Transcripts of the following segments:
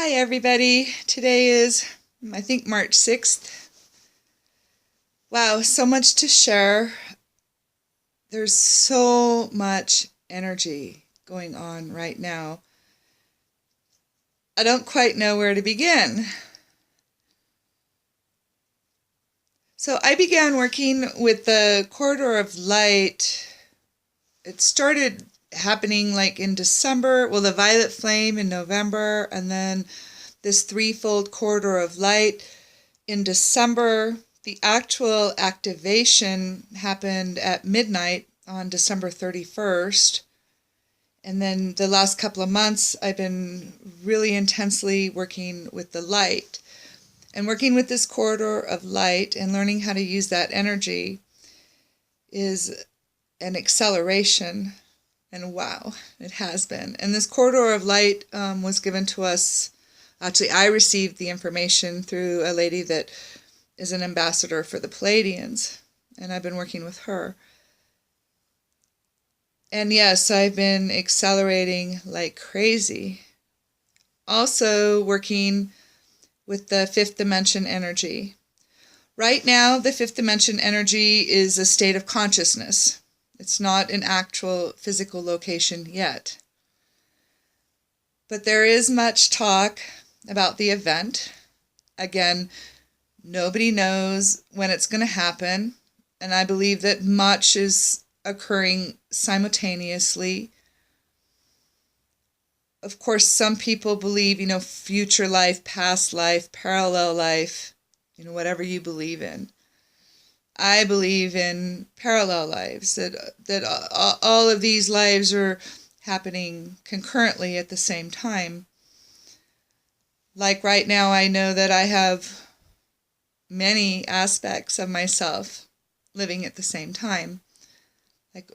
Hi everybody, today is, I think, March 6th. Wow, so much to share. There's so much energy going on right now. I don't quite know where to begin. So I began working with the corridor of light. It started happening like in December, well, the violet flame in November, and then this threefold corridor of light in December. The actual activation happened at midnight on December 31st. And then the last couple of months, I've been really intensely working with the light. And working with this corridor of light and learning how to use that energy is an acceleration. And wow, it has been. And this corridor of light was given to us. Actually, I received the information through a lady that is an ambassador for the Pleiadians, and I've been working with her. And yes, I've been accelerating like crazy. Also working with the fifth dimension energy. Right now, the fifth dimension energy is a state of consciousness. It's not an actual physical location yet. But there is much talk about the event. Again, nobody knows when it's going to happen, and I believe that much is occurring simultaneously. Of course, some people believe, future life, past life, parallel life, whatever you believe in. I believe in parallel lives, that all of these lives are happening concurrently at the same time. Like right now, I know that I have many aspects of myself living at the same time.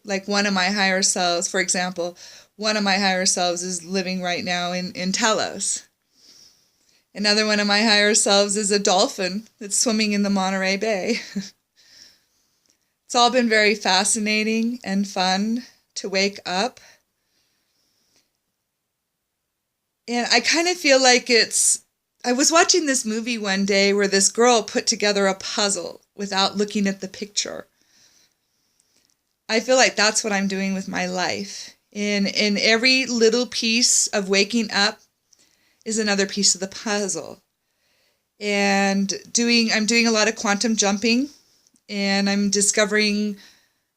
Like one of my higher selves, for example, one of my higher selves is living right now in Telos. Another one of my higher selves is a dolphin that's swimming in the Monterey Bay. It's all been very fascinating and fun to wake up. And I kind of feel like I was watching this movie one day where this girl put together a puzzle without looking at the picture. I feel like that's what I'm doing with my life. In every little piece of waking up is another piece of the puzzle. And I'm doing a lot of quantum jumping, and I'm discovering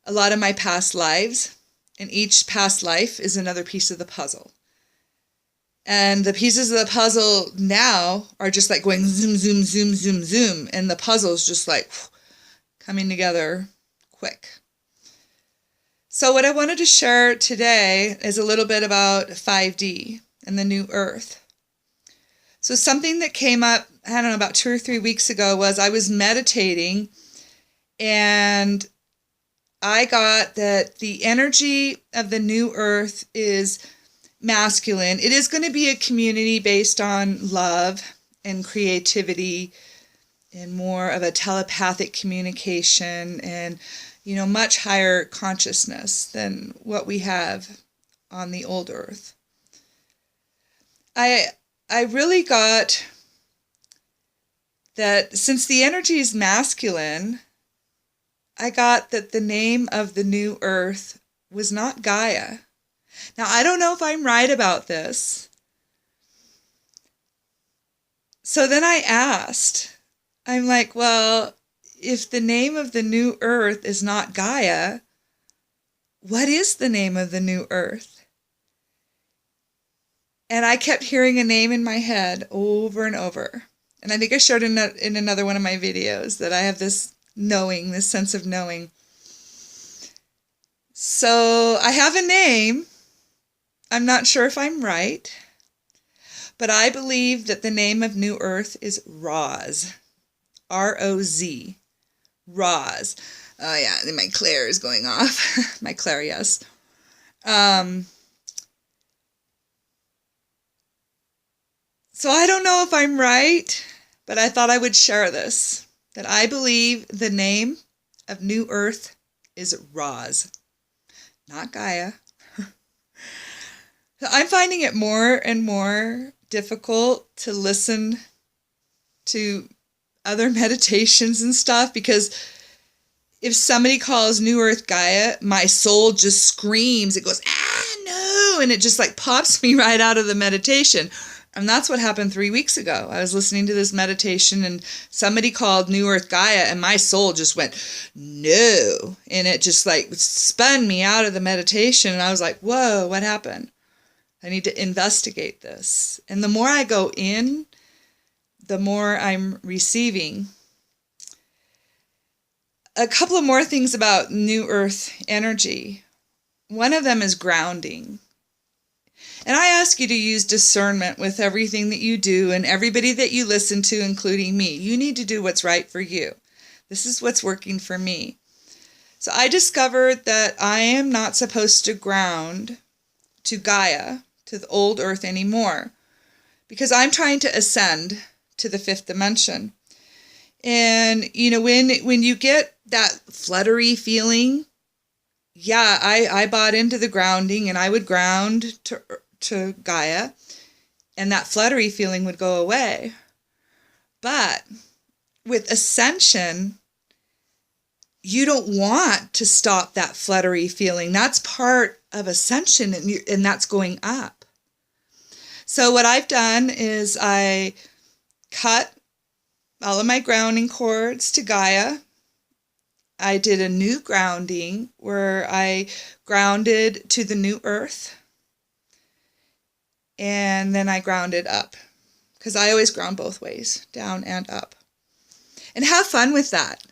a lot of my past lives, and each past life is another piece of the puzzle. And the pieces of the puzzle now are just like going zoom, zoom, zoom, zoom, zoom. And the puzzle's just like coming together quick. So what I wanted to share today is a little bit about 5D and the new Earth. So something that came up, I don't know, about 2 or 3 weeks ago was I was meditating, and I got that the energy of the new Earth is masculine. It is going to be a community based on love and creativity and more of a telepathic communication and, much higher consciousness than what we have on the old Earth. I really got that since the energy is masculine, I got that the name of the new Earth was not Gaia. Now, I don't know if I'm right about this. So then I asked, I'm like, well, if the name of the new Earth is not Gaia, what is the name of the new Earth? And I kept hearing a name in my head over and over. And I think I shared in another one of my videos that I have this knowing, this sense of knowing. So I have a name. I'm not sure if I'm right, but I believe that the name of New Earth is Roz. R-O-Z. Roz. Oh yeah, my Claire is going off. My Claire, yes. So I don't know if I'm right, but I thought I would share this. That I believe the name of New Earth is Roz, not Gaia. I'm finding it more and more difficult to listen to other meditations and stuff, because if somebody calls New Earth Gaia, my soul just screams. It goes, no, and it just like pops me right out of the meditation. And that's what happened 3 weeks ago. I was listening to this meditation and somebody called New Earth Gaia and my soul just went, no. And it just like spun me out of the meditation. And I was like, whoa, what happened? I need to investigate this. And the more I go in, the more I'm receiving. A couple of more things about New Earth energy. One of them is grounding. And I ask you to use discernment with everything that you do and everybody that you listen to, including me. You need to do what's right for you. This is what's working for me. So I discovered that I am not supposed to ground to Gaia, to the old earth anymore, because I'm trying to ascend to the fifth dimension. And, you know, when you get that fluttery feeling, yeah, I bought into the grounding, and I would ground to Gaia, and that fluttery feeling would go away. But with ascension, you don't want to stop that fluttery feeling. That's part of ascension, and that's going up. So what I've done is I cut all of my grounding cords to Gaia. I did a new grounding where I grounded to the new earth. And then I grounded up, because I always ground both ways, down and up. And have fun with that.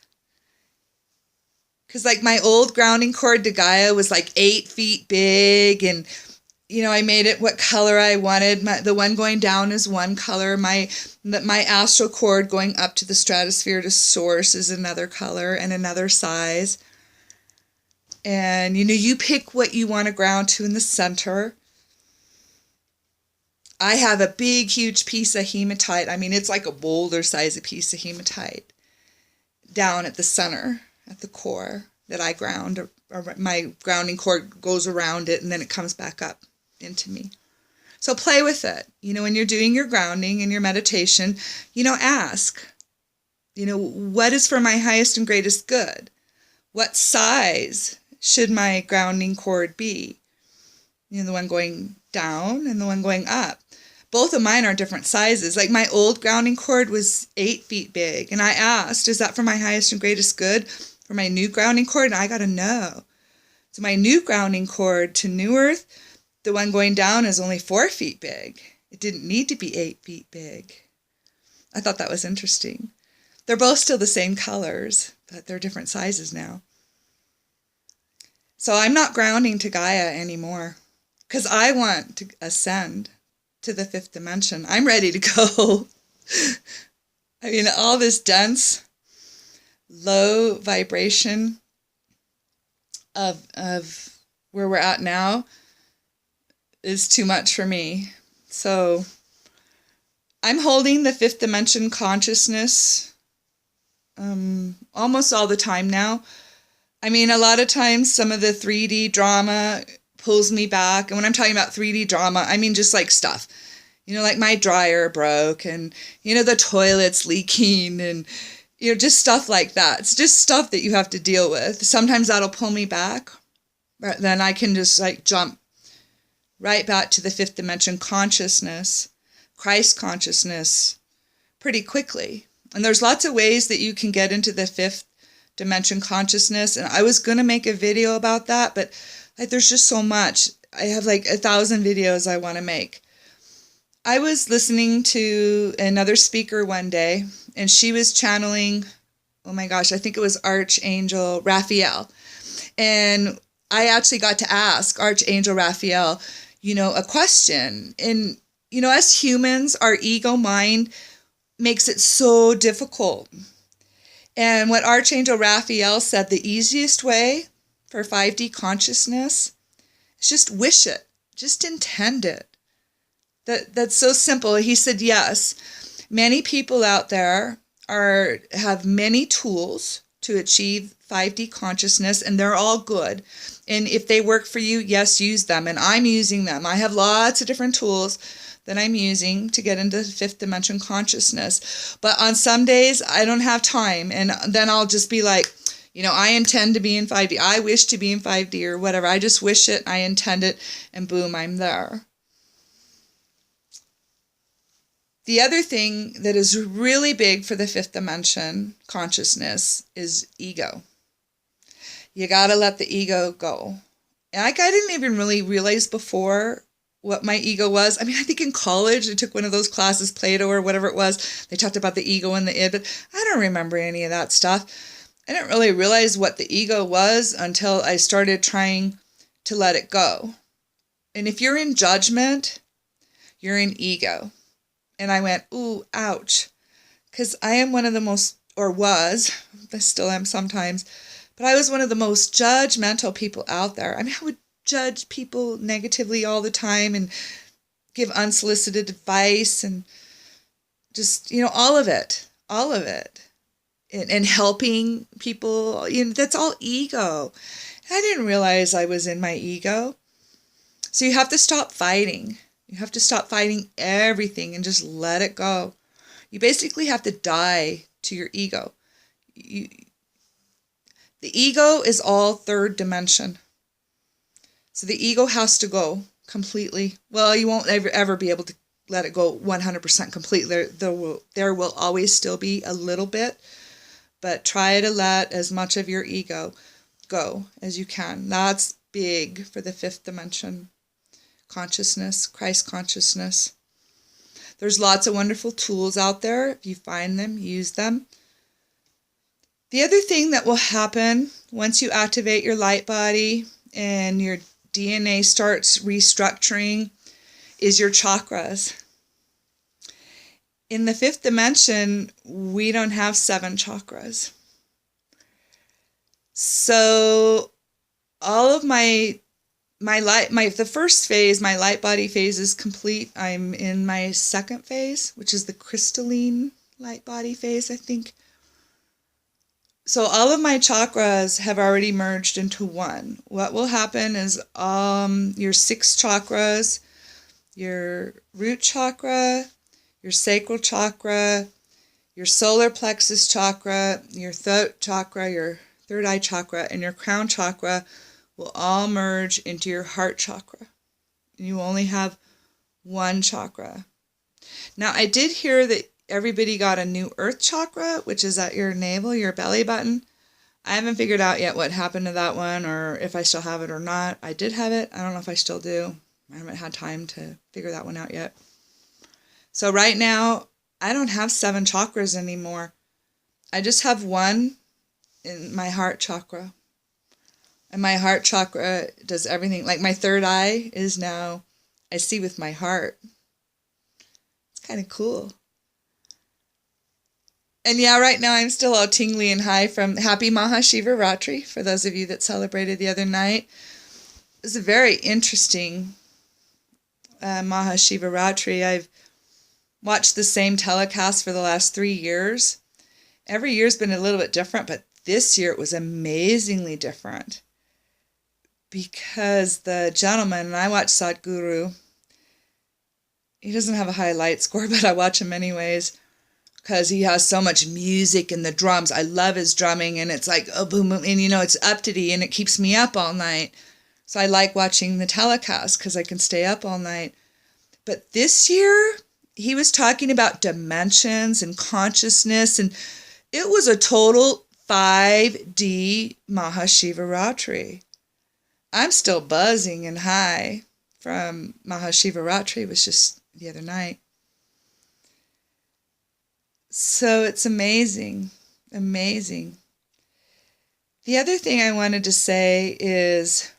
Because like my old grounding cord to Gaia was like 8 feet big, and you know, I made it what color I wanted. The one going down is one color. My astral cord going up to the stratosphere to source is another color and another size. And you know, you pick what you want to ground to in the center. I have a big, huge piece of hematite. I mean, it's like a boulder size piece of hematite down at the center, at the core that I ground. Or my grounding cord goes around it, and then it comes back up into me. So play with it. You know, when you're doing your grounding and your meditation, you know, ask, you know, what is for my highest and greatest good? What size should my grounding cord be? You know, the one going down and the one going up. Both of mine are different sizes. Like my old grounding cord was 8 feet big. And I asked, is that for my highest and greatest good? For my new grounding cord? And I got a no. So my new grounding cord to New Earth, the one going down is only 4 feet big. It didn't need to be 8 feet big. I thought that was interesting. They're both still the same colors, but they're different sizes now. So I'm not grounding to Gaia anymore, because I want to ascend to the fifth dimension. I'm ready to go. I mean, all this dense, low vibration of where we're at now is too much for me. So I'm holding the fifth dimension consciousness almost all the time now. I mean, a lot of times some of the 3D drama pulls me back. And when I'm talking about 3D drama, I mean just like stuff. You know, like my dryer broke, and, you know, the toilet's leaking, and, you know, just stuff like that. It's just stuff that you have to deal with. Sometimes that'll pull me back, but then I can just like jump right back to the fifth dimension consciousness, Christ consciousness, pretty quickly. And there's lots of ways that you can get into the fifth dimension consciousness. And I was going to make a video about that, but like, there's just so much. I have like 1,000 videos I want to make. I was listening to another speaker one day, and she was channeling, oh my gosh, I think it was Archangel Raphael. And I actually got to ask Archangel Raphael, you know, a question. And, you know, as humans, our ego mind makes it so difficult. And what Archangel Raphael said, the easiest way for 5D consciousness is just wish it, just intend it. That's so simple. He said, yes, many people out there have many tools to achieve 5D consciousness, and they're all good. And if they work for you, yes, use them. And I'm using them. I have lots of different tools that I'm using to get into fifth dimension consciousness. But on some days, I don't have time. And then I'll just be like, I intend to be in 5D. I wish to be in 5D or whatever. I just wish it, I intend it, and boom, I'm there. The other thing that is really big for the fifth dimension consciousness is ego. You got to let the ego go. And I didn't even really realize before what my ego was. I mean, I think in college, I took one of those classes, Plato or whatever it was. They talked about the ego and the id, but I don't remember any of that stuff. I didn't really realize what the ego was until I started trying to let it go. And if you're in judgment, you're in ego. And I went, ooh, ouch. Because I am one of the most, or was, I still am sometimes, but I was one of the most judgmental people out there. I mean, I would judge people negatively all the time and give unsolicited advice and just, all of it. And helping people, that's all ego. I didn't realize I was in my ego. So you have to stop fighting. You have to stop fighting everything and just let it go. You basically have to die to your ego. The ego is all third dimension. So the ego has to go completely. Well, you won't ever be able to let it go 100% completely. There will always still be a little bit, but try to let as much of your ego go as you can. That's big for the fifth dimension consciousness, Christ consciousness. There's lots of wonderful tools out there. If you find them, use them. The other thing that will happen once you activate your light body and your DNA starts restructuring is your chakras. In the fifth dimension, we don't have 7 chakras. So all of the first phase, my light body phase is complete. I'm in my second phase, which is the crystalline light body phase, I think. So all of my chakras have already merged into one. What will happen is your 6 chakras, your root chakra, your sacral chakra, your solar plexus chakra, your throat chakra, your third eye chakra, and your crown chakra will all merge into your heart chakra. You only have one chakra. Now, I did hear that everybody got a new earth chakra, which is at your navel, your belly button. I haven't figured out yet what happened to that one or if I still have it or not. I did have it. I don't know if I still do. I haven't had time to figure that one out yet. So right now, I don't have 7 chakras anymore. I just have one in my heart chakra. And my heart chakra does everything. Like my third eye is now, I see with my heart. It's kind of cool. And yeah, right now I'm still all tingly and high from Happy Maha Shiva Ratri, for those of you that celebrated the other night. It was a very interesting Maha Shiva Ratri. I've watched the same telecast for the last 3 years. Every year's been a little bit different, but this year it was amazingly different. Because the gentleman, and I watch Sadhguru, he doesn't have a high light score, but I watch him anyways. Because he has so much music and the drums. I love his drumming, and it's like, oh, boom, boom, and it's uppity, and it keeps me up all night. So I like watching the telecast because I can stay up all night. But this year, he was talking about dimensions and consciousness, and it was a total 5D Mahashivaratri. I'm still buzzing and high from Mahashivaratri. It was just the other night. So it's amazing, amazing. The other thing I wanted to say is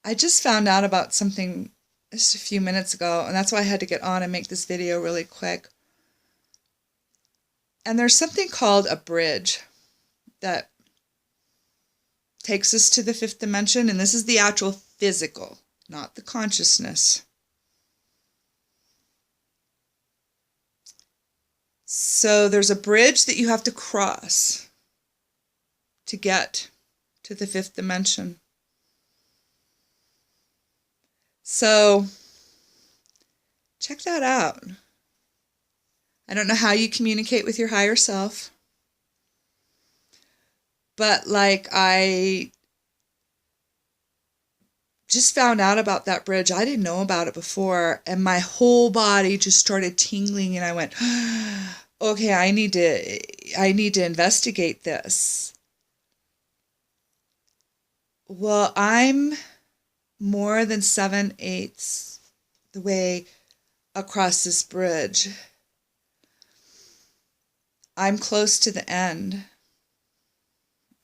I just found out about something just a few minutes ago, and that's why I had to get on and make this video really quick. And there's something called a bridge that takes us to the 5th dimension, and this is the actual physical, not the consciousness. So there's a bridge that you have to cross to get to the 5th dimension. So check that out. I don't know how you communicate with your higher self, but like I just found out about that bridge. I didn't know about it before, and my whole body just started tingling, and I went, okay, I need to investigate this. Well, I'm more than 7/8 the way across this bridge. I'm close to the end.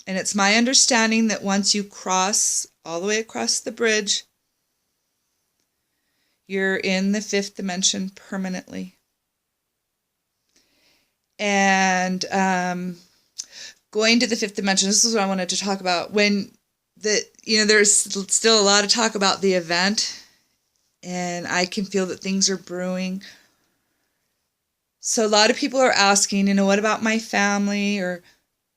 And it's my understanding that once you cross all the way across the bridge, you're in the 5th dimension permanently. And going to the 5th dimension, this is what I wanted to talk about. There's still a lot of talk about the event, and I can feel that things are brewing. So a lot of people are asking, what about my family or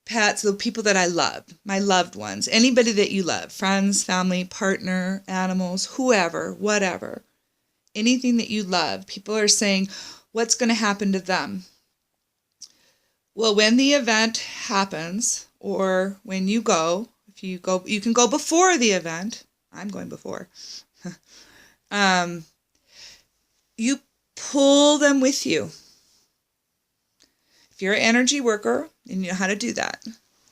pets, the people that I love, my loved ones, anybody that you love, friends, family, partner, animals, whoever, whatever, anything that you love. People are saying, what's going to happen to them? Well, when the event happens, or when you go, if you go, you can go before the event. I'm going before. You pull them with you. If you're an energy worker, and you know how to do that.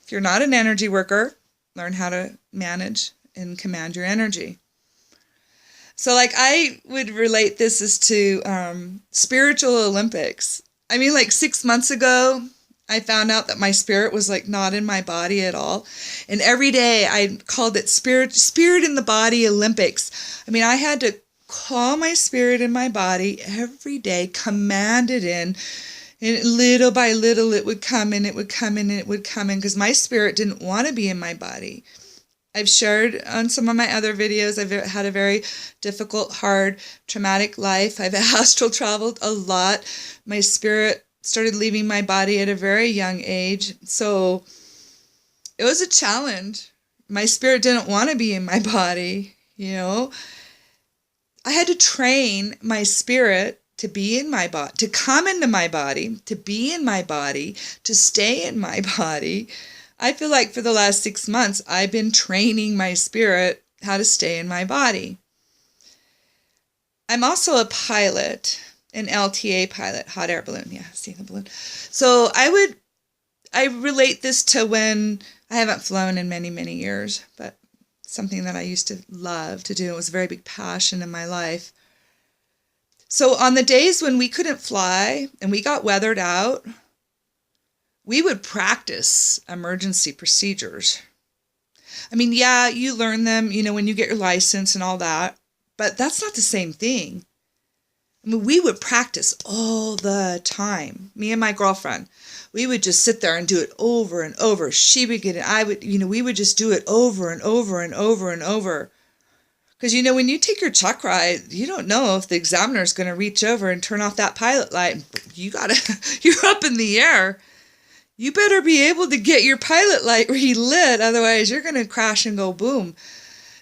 If you're not an energy worker, learn how to manage and command your energy. So like I would relate this as to spiritual Olympics. I mean, like 6 months ago, I found out that my spirit was like not in my body at all. And every day I called it spirit in the body Olympics. I mean, I had to call my spirit in my body every day, command it in. And little by little, it would come in, it would come in, and it would come in, because my spirit didn't want to be in my body. I've shared on some of my other videos, I've had a very difficult, hard, traumatic life. I've astral traveled a lot. My spirit started leaving my body at a very young age. So it was a challenge. My spirit didn't want to be in my body, I had to train my spirit to be in my body, to come into my body, to be in my body, to stay in my body. I feel like for the last 6 months, I've been training my spirit how to stay in my body. I'm also a pilot, an LTA pilot, hot air balloon. Yeah, seeing the balloon. So I relate this to when I haven't flown in many, many years, but something that I used to love to do. It was a very big passion in my life. So on the days when we couldn't fly and we got weathered out, we would practice emergency procedures. I mean, yeah, you learn them, when you get your license and all that, but that's not the same thing. I mean, we would practice all the time. Me and my girlfriend, we would just sit there and do it over and over. She would get it. I would, we would just do it over and over and over and over. Because, when you take your chakra, you don't know if the examiner is going to reach over and turn off that pilot light. You're up in the air. You better be able to get your pilot light relit. Otherwise, you're going to crash and go boom.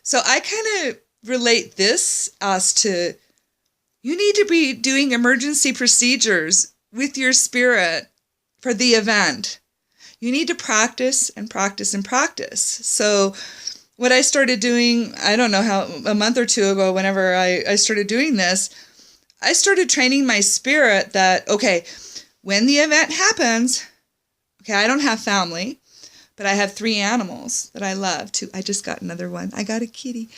So I kind of relate this as to, you need to be doing emergency procedures with your spirit for the event. You need to practice and practice and practice. So what I started doing, I don't know how, a month or two ago, whenever I started doing this, I started training my spirit that, okay, when the event happens, okay, I don't have family, but I have 3 animals that I love. I just got another one. I got a kitty.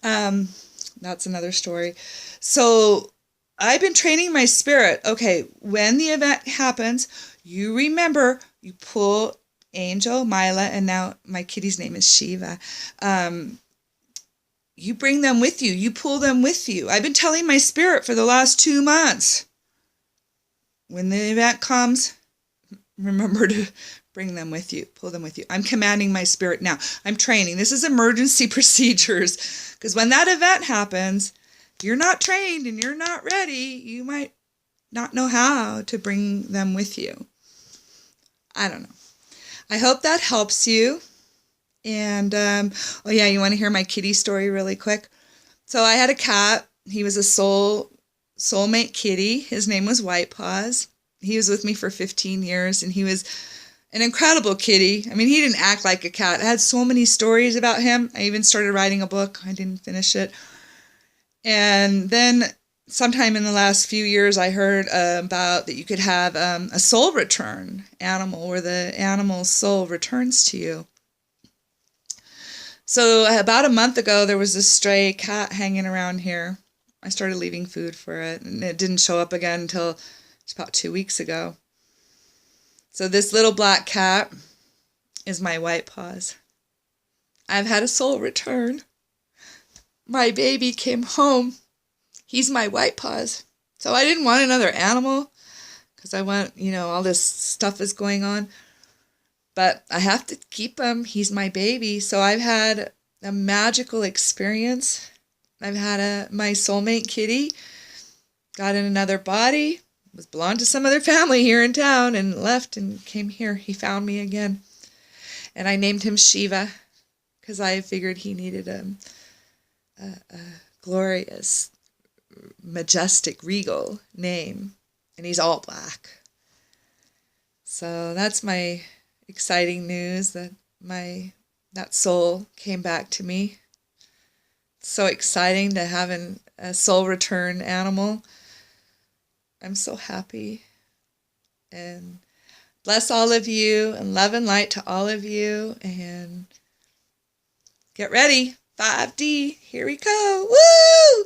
That's another story. So I've been training my spirit. Okay, when the event happens, you remember, you pull Angel, Mila, and now my kitty's name is Shiva. You bring them with you. You pull them with you. I've been telling my spirit for the last 2 months. When the event comes, remember to bring them with you. Pull them with you. I'm commanding my spirit now. I'm training. This is emergency procedures. Because when that event happens, if you're not trained and you're not ready, you might not know how to bring them with you. I don't know. I hope that helps you. And, oh yeah, you want to hear my kitty story really quick? So I had a cat. He was a soul soulmate kitty. His name was White Paws. He was with me for 15 years, and he was an incredible kitty. I mean, he didn't act like a cat. I had so many stories about him. I even started writing a book. I didn't finish it. And then sometime in the last few years, I heard about that you could have a soul return animal, where the animal's soul returns to you. So about a month ago, there was this stray cat hanging around here. I started leaving food for it, and it didn't show up again until about 2 weeks ago. So this little black cat is my White Paws. I've had a soul return. My baby came home. He's my White Paws. So I didn't want another animal because I want, all this stuff is going on. But I have to keep him. He's my baby. So I've had a magical experience. I've had my soulmate kitty got in another body, was belonged to some other family here in town, and left and came here. He found me again. And I named him Shiva because I figured he needed a glorious, majestic, regal name. And he's all black. So that's my exciting news, that that soul came back to me. It's so exciting to have a soul return animal. I'm so happy. And bless all of you, and love and light to all of you. And get ready. 5D. Here we go. Woo!